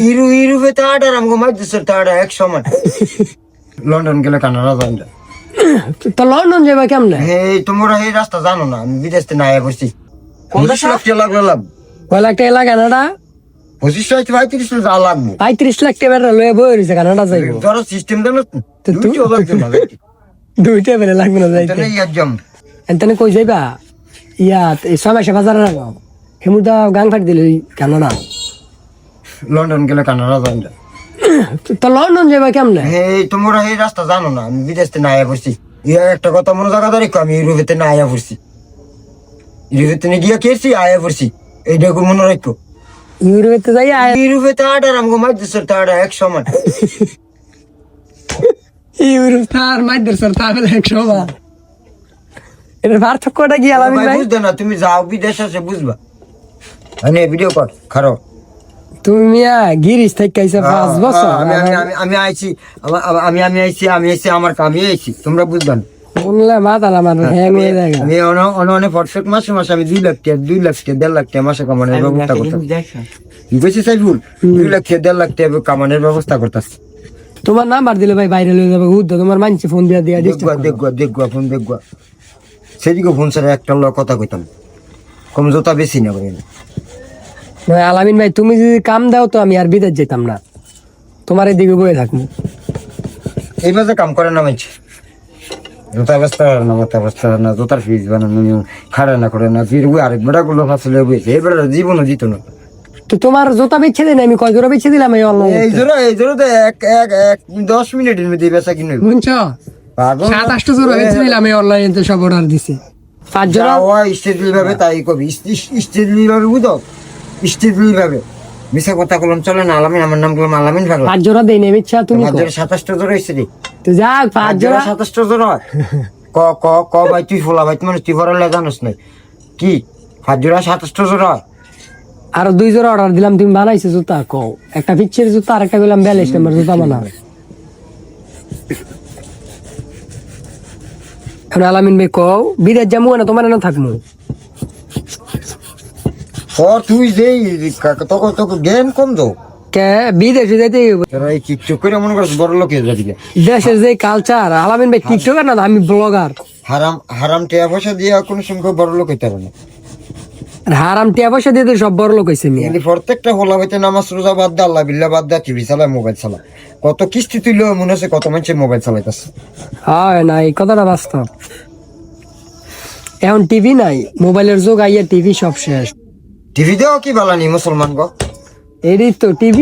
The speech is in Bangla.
ইউরোপে তো আডার আমগো মাইতেছে তাড়া এক সময় লন্ডন গেলে কানাডা যাই না তো লন্ডন যাবা কেমনে? এই তোমরা এই রাস্তা জানো না, আমি বিদেশ থেকে আয়া করছি। 25 লাখ টাকা লাগলাম, কয় লাখ টাকা লাগে কানাডা? 25 লাখ 35 লাখ যা লাগবো। 35 লাখ টাকা লয়ে বই রয়েছে কানাডা যাইবো। ধরো সিস্টেম দেন দুইটা বেলে লাগবে না যাইতে। এনতেনে কই যাইবা? ইয়াত এই 6 মাসে বাজারে রাখো হেমুদা গাং ফাট দিল কানাডা। লন্ডন গেলে কানাডা যাই না তো লন্ডন যাবা কেমনে? এই তোমরা এই রাস্তা জানো না, আমি বিদেশ থেকে আয়া করছি। একটা কথা মনে জায়গা ধরে আমি ইউরোপেতে না আয়া পড়ছি, ইউরোপেতে গিয়া খেয়েছি আয়া পড়ছি, এইটাকে মনে রাখো। ইউরোপেতে যাই ইউরোপেতে আডার আমগো মাইতেছে তাড়া এক সময়। ইউরোপ তার মাইদের স্যার তাহলে 100 বার এর পার্থক্যটা কি আলাদা ভাই? বুঝতে না, তুমি যাও বিদেশ আছে বুঝবা। মানে ভিডিও কর খারো তুমি মিয়া গিরিশ থেকে আইছে 5 বছর। আমি আইছি, আমি আইছি আমার কামে আইছি, তোমরা বুঝবা না। বললে মাথা আমার হ্যাং হয়ে যায়। আমি অনেক প্রত্যেক মাসে আমি 2 লাখ টাকা 1.5 লাখ টাকা মাসে কামানোর ব্যবস্থা করতেছি। কি কইছি সাইফুল? 2 লাখ টাকা 1.5 লাখ টাকা কামানোর ব্যবস্থা করতেছি। তোমার নাম্বার দিলে ভাই বাইরে লয়ে যাবে উদ্দ, তোমার মানছি ফোন দিয়া দেখবা ফোন দেখবা। সেদিকে ফোন ছাড়া একটা লোক কথা কইতাম, কম জোতা বেশি না করে। আলামিন ভাই তুমি যদি কাম দাও তো আমি আর বিদেশ যেতাম না, তোমার এদিকে বয়ে থাকবো। এইভাবে কাম করে না মানছি, জোতা ব্যবস্থা না, মাথা ব্যবস্থা না, জোতার ফিজ বানানো খাড়া না করে না, ফির ওই আরেক বেড়া গুলো ফাঁসলে বইছে, এই বেড়া জীবনও দিত না। তো তোমার জোতা বেছে দিন, আমি কয় জোড়া বেছে দিলাম এই অনলাইনে। এই জোড়া তো এক 10 মিনিটের মধ্যে বেচা কিনে বুঝছো? 7-8টা জোড়া বেছে দিলাম এই অনলাইনে, সব অর্ডার দিছে 5 জোড়া। স্টেডলি ভাবে তাই কবি, স্টেডলি ভাবে বুঝো, স্টেডলি ভাবে মিশা কথা বললাম চলে না। আলামিন আমার নাম করলাম আলামিন ভালো 5 জোড়া দেই নেবে ইচ্ছা তুমি 27টা জোড়া হয়েছে রে। তো যাক 5 জোড়া 27টা জোড়া ক ক ক ভাই তুই ফোলা ভাই মানে তুই ভরলে জানোস না কি 5 জোড়া 27টা জোড়া। আর 2 জোড়া অর্ডার দিলাম, তুমি বানাইছো জুতা কও, একটা পিচ্ছের জুতা আর একটা বললাম 42 নম্বর জুতা বানাও। এখন আলামিন ভাই কও বিদেশ যাবো না তোমার না থাকবো? তুই যেই তোকে জ্ঞান কম দো কে বিদেশে যাইতে এই টিকটক করে মনে করছ বড় লোক হয়ে যাবি। দেশের যে কালচার, আলামিন ভাই টিকটকার না, আমি ব্লগার। হারাম টাকা পয়সা দিয়ে কোনো সময় বড় লোক হইতে পারে না। হারাম টিয়া পয়সা দিয়ে তো সব বড় লোক হয়েছে। প্রত্যেকটা হোলা হইতে নামাজ রোজা বাদ দা, আল্লাহ বিল্লাহ বাদ দা, টিভি চালায় মোবাইল চালায়, কত কিস্তি তুইলেও মনে হচ্ছে কত মানুষের মোবাইল চালাইতেছে। হয় না, এই কথাটা বাস্তব। এখন টিভি নাই, মোবাইলের যুগ আইয়া টিভি সব শেষ। টিভি দেও কি বালানি মুসলমান গো, এরই তো টিভি